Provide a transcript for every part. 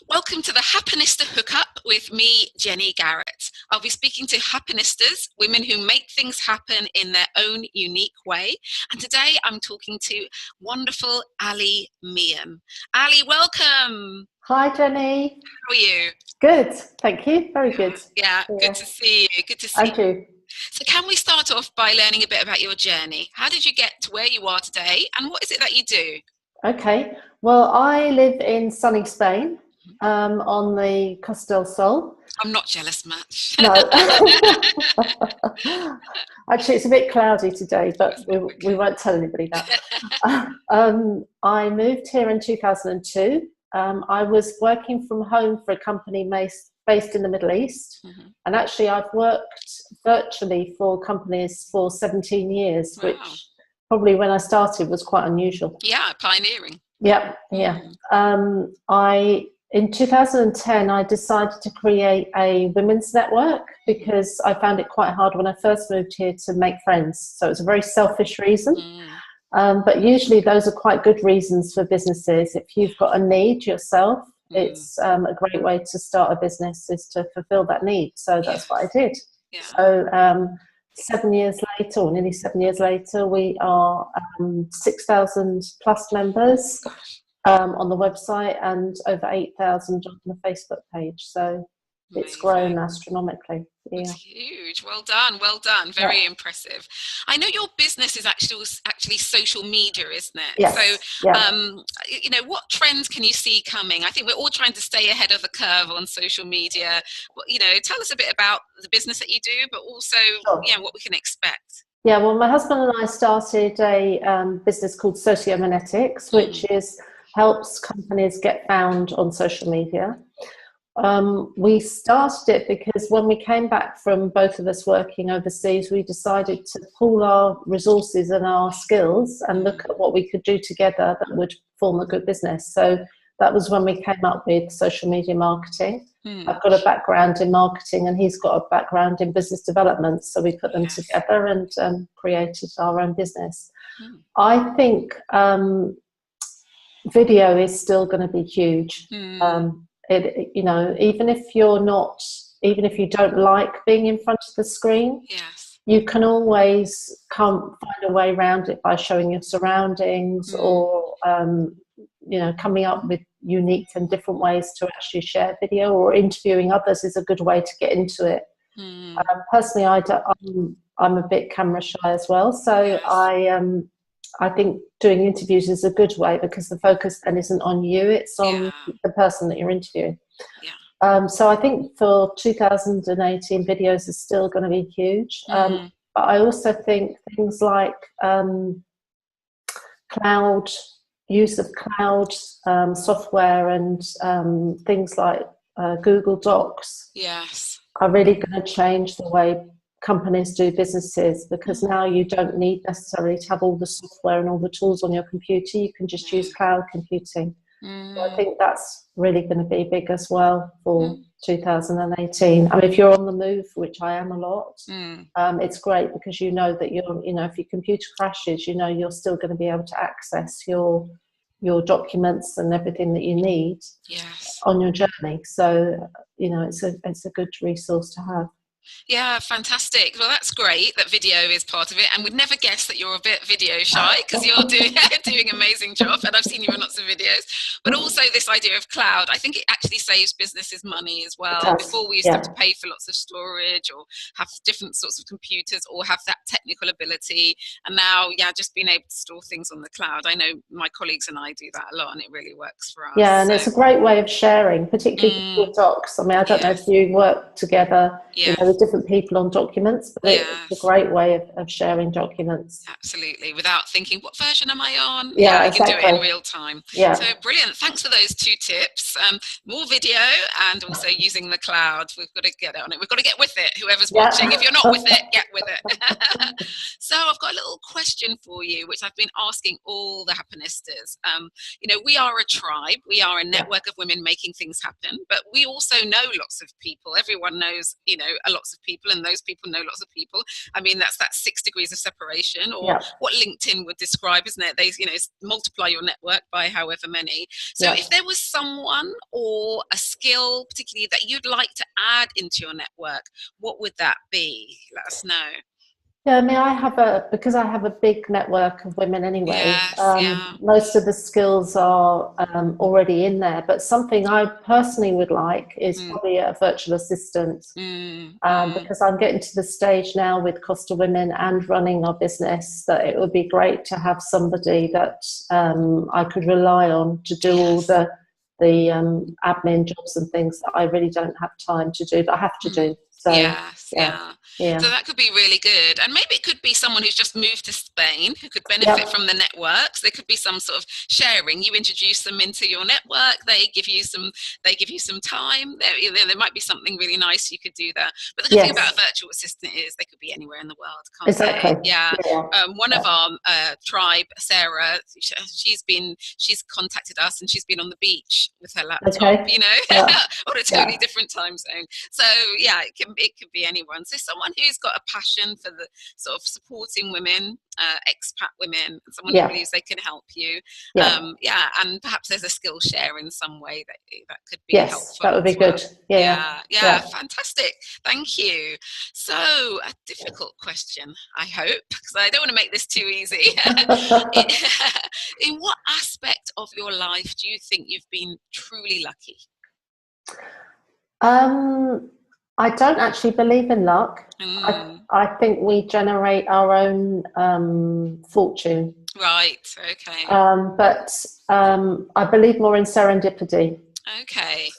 Welcome to the Happenista HookUp with me, Jenny Garrett. I'll be speaking to Happenistas, women who make things happen in their own unique way. And today I'm talking to wonderful Ali Meehan. Ali, welcome. Hi, Jenny. How are you? Good, thank you. Very good. Yeah, good Yeah, to see you. Good to see you. and you. So can we start off by learning a bit about your journey? How did you get to where you are today and what is it that you do? Okay. Well, I live in sunny Spain, on the Costa del Sol. I'm not jealous much. No, actually, it's a bit cloudy today, but we won't tell anybody that. I moved here in 2002. I was working from home for a company based in the Middle East. And actually, I've worked virtually for companies for 17 years, Wow. which probably when I started was quite unusual. Yeah, pioneering. Yeah. In 2010, I decided to create a women's network because I found it quite hard when I first moved here to make friends. So it's a very selfish reason. But usually those are quite good reasons for businesses. If you've got a need yourself, it's a great way to start a business is to fulfill that need. So that's what I did. Yeah. So 7 years later, or nearly 7 years later, we are 6,000 plus members on the website and over 8,000 on the Facebook page. So it's grown astronomically. Yeah. That's huge. Well done. Well done. Very impressive. I know your business is actually social media, isn't it? Yes. So, what trends can you see coming? I think we're all trying to stay ahead of the curve on social media. Tell us a bit about the business that you do, but also, what we can expect. Yeah, well, my husband and I started a business called Sociomonetics, which helps companies get found on social media. We started it because when we came back from both of us working overseas, we decided to pool our resources and our skills and look at what we could do together that would form a good business. So that was when we came up with social media marketing. I've got a background in marketing and he's got a background in business development. So we put them together and created our own business. I think video is still going to be huge. Even if you don't like being in front of the screen, you can always find a way around it by showing your surroundings or coming up with unique and different ways to actually share video, or interviewing others is a good way to get into it. Personally, I'm a bit camera shy as well, so I think doing interviews is a good way because the focus then isn't on you, it's on the person that you're interviewing. So I think for 2018, videos are still going to be huge. But I also think things like use of cloud software and things like Google Docs are really going to change the way companies do businesses, because now you don't need necessarily to have all the software and all the tools on your computer. You can just use cloud computing. So I think that's really going to be big as well for 2018. I mean, if you're on the move, which I am a lot, it's great because you know that if your computer crashes, you're still going to be able to access your documents and everything that you need on your journey. So it's a good resource to have. Yeah, fantastic. Well, that's great that video is part of it, and would never guess that you're a bit video shy because you're doing an amazing job, and I've seen you in lots of videos. But also this idea of cloud, I think it actually saves businesses money as well. Before we used to have to pay for lots of storage or have different sorts of computers or have that technical ability, and now just being able to store things on the cloud. I know my colleagues and I do that a lot, and it really works for us. Yeah, and it's a great way of sharing, particularly with docs. I mean, I don't know if you work together with different people on documents, but it's a great way of sharing documents. Absolutely, without thinking, what version am I on? Yeah, you can do it in real time. Yeah. So brilliant. Thanks for those 2 tips. More video and also using the cloud. We've got to get on it. We've got to get with it. Whoever's watching, if you're not with it, get with it. So I've got a little question for you, which I've been asking all the Happenistas. We are a tribe. We are a network of women making things happen, but we also know lots of people. Everyone knows, a lot lots of people, and those people know lots of people. I mean, that's that 6 degrees of separation, or yeah. what LinkedIn would describe, isn't it? They, you know, multiply your network by however many. So Yeah. if there was someone or a skill particularly that you'd like to add into your network, what would that be? Let us know. Yeah, I mean, because I have a big network of women anyway. Yes, yeah. Most of the skills are already in there, but something I personally would like is probably a virtual assistant, because I'm getting to the stage now with Costa Women and running our business that it would be great to have somebody that I could rely on to do all the admin jobs and things that I really don't have time to do, but I have to do. So, yeah. So that could be really good. And maybe it could be someone who's just moved to Spain who could benefit from the networks. There could be some sort of sharing. You introduce them into your network. They give you some time. There might be something really nice you could do there. But the good thing about a virtual assistant is they could be anywhere in the world, can't they? Yeah. One of our tribe, Sarah, she's contacted us, and she's been on the beach with her laptop, you know, on a totally different time zone. So yeah, it could be anyone. So someone who's got a passion for the sort of supporting women, expat women, someone who believes they can help you. And perhaps there's a skill share in some way that could be helpful. That would be good. Yeah, fantastic. Thank you. So a difficult question, I hope, because I don't want to make this too easy. In what aspect of your life do you think you've been truly lucky? I don't actually believe in luck. I think we generate our own fortune. Right, okay. But I believe more in serendipity. Okay.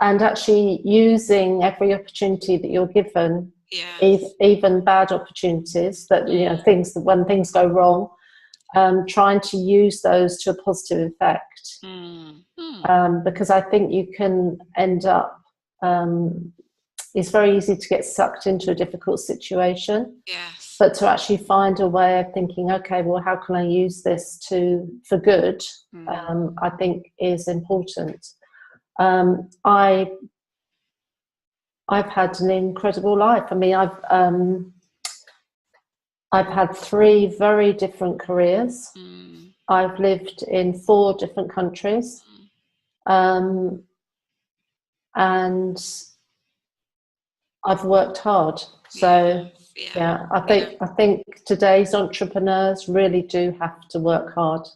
And actually using every opportunity that you're given, even bad opportunities, that you know, when things go wrong, trying to use those to a positive effect. Because I think you can end up, it's very easy to get sucked into a difficult situation. Yes. But to actually find a way of thinking, okay, well, how can I use this for good? I think is important. I've had an incredible life. I mean, I've had 3 very different careers. I've lived in 4 different countries. And I've worked hard. So I think today's entrepreneurs really do have to work hard.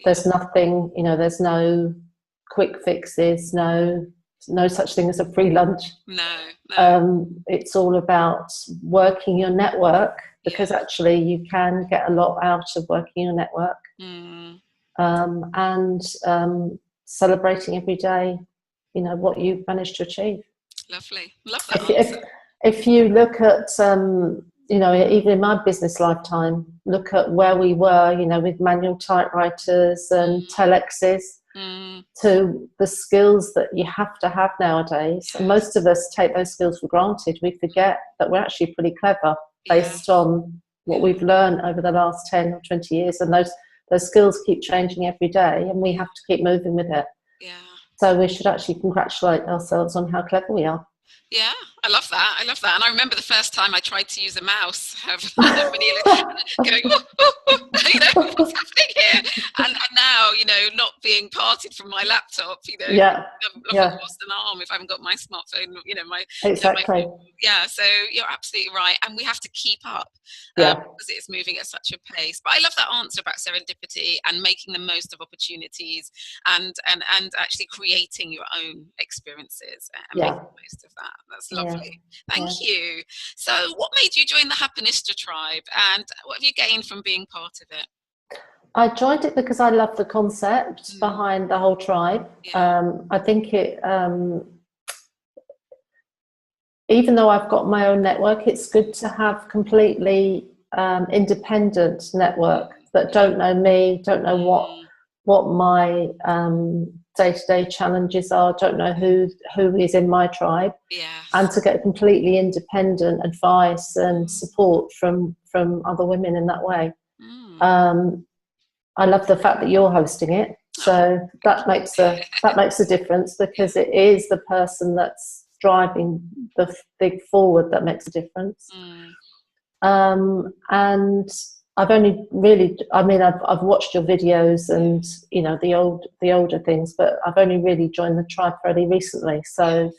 There's nothing, you know, there's no quick fixes, no such thing as a free lunch. No. It's all about working your network, because actually you can get a lot out of working your network. And celebrating every day, you know, what you've managed to achieve. Lovely. Love that answer. If you look at, you know, even in my business lifetime, look at where we were, you know, with manual typewriters and telexes, to the skills that you have to have nowadays. And most of us take those skills for granted. We forget that we're actually pretty clever based on what we've learned over the last 10 or 20 years. And those skills keep changing every day, and we have to keep moving with it. So we should actually congratulate ourselves on how clever we are. Yeah, I love that. And I remember the first time I tried to use a mouse, going, you know, what's happening here? And now, you know, not being parted from my laptop, you know, I've lost an arm if I haven't got my smartphone, you know, exactly. So you're absolutely right. And we have to keep up because it's moving at such a pace. But I love that answer about serendipity and making the most of opportunities and actually creating your own experiences and making the most of that. That's lovely. Thank you. So what made you join the Happenista tribe, and what have you gained from being part of it? I joined it because I love the concept behind the whole tribe. I think it, even though I've got my own network, it's good to have completely independent network that don't know me, don't know what my day-to-day challenges are, don't know who is in my tribe, and to get completely independent advice and support from other women in that way. I love the fact that you're hosting it, so that makes a difference, because it is the person that's driving the thing forward that makes a difference. And I've only really, I mean, I've watched your videos and, you know, the older things, but I've only really joined the tribe fairly recently. So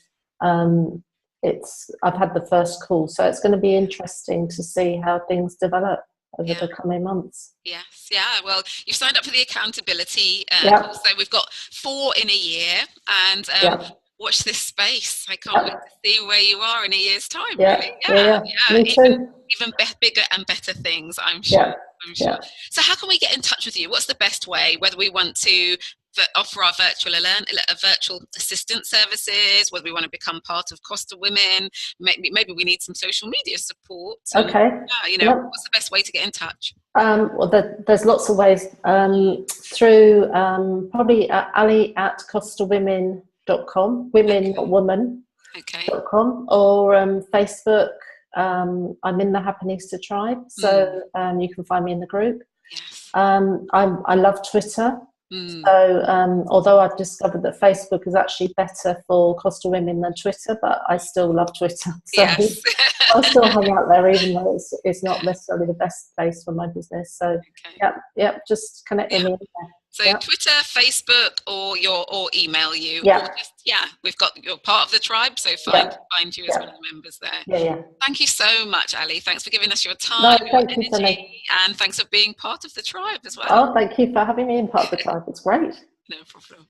I've had the first call, so it's going to be interesting to see how things develop over the coming months. Yes, yeah. Well, you've signed up for the accountability course, so we've got 4 in a year, and watch this space. I can't wait to see where you are in a year's time. Really, Me too. Even bigger and better things, I'm sure. I'm sure. So how can we get in touch with you? What's the best way? Whether we want to offer our virtual assistant services, whether we want to become part of Costa Women, maybe we need some social media support. Okay. You know, what's the best way to get in touch? Well, there's lots of ways. Through probably Ali at CostaWomen.com, women, not woman. .com, or Facebook. I'm in the Happenista tribe, so you can find me in the group. I love Twitter. So although I've discovered that Facebook is actually better for Costa Women than Twitter, but I still love Twitter. So I'll still hang out there, even though it's not necessarily the best place for my business. So just connect with me. So Twitter, Facebook, or email you. Or just, we've got, you're part of the tribe, so find you as one of the members there. Thank you so much, Ali. Thanks for giving us your time, your energy, and thanks for being part of the tribe as well. Oh, thank you for having me in part of the tribe. It's great. No problem.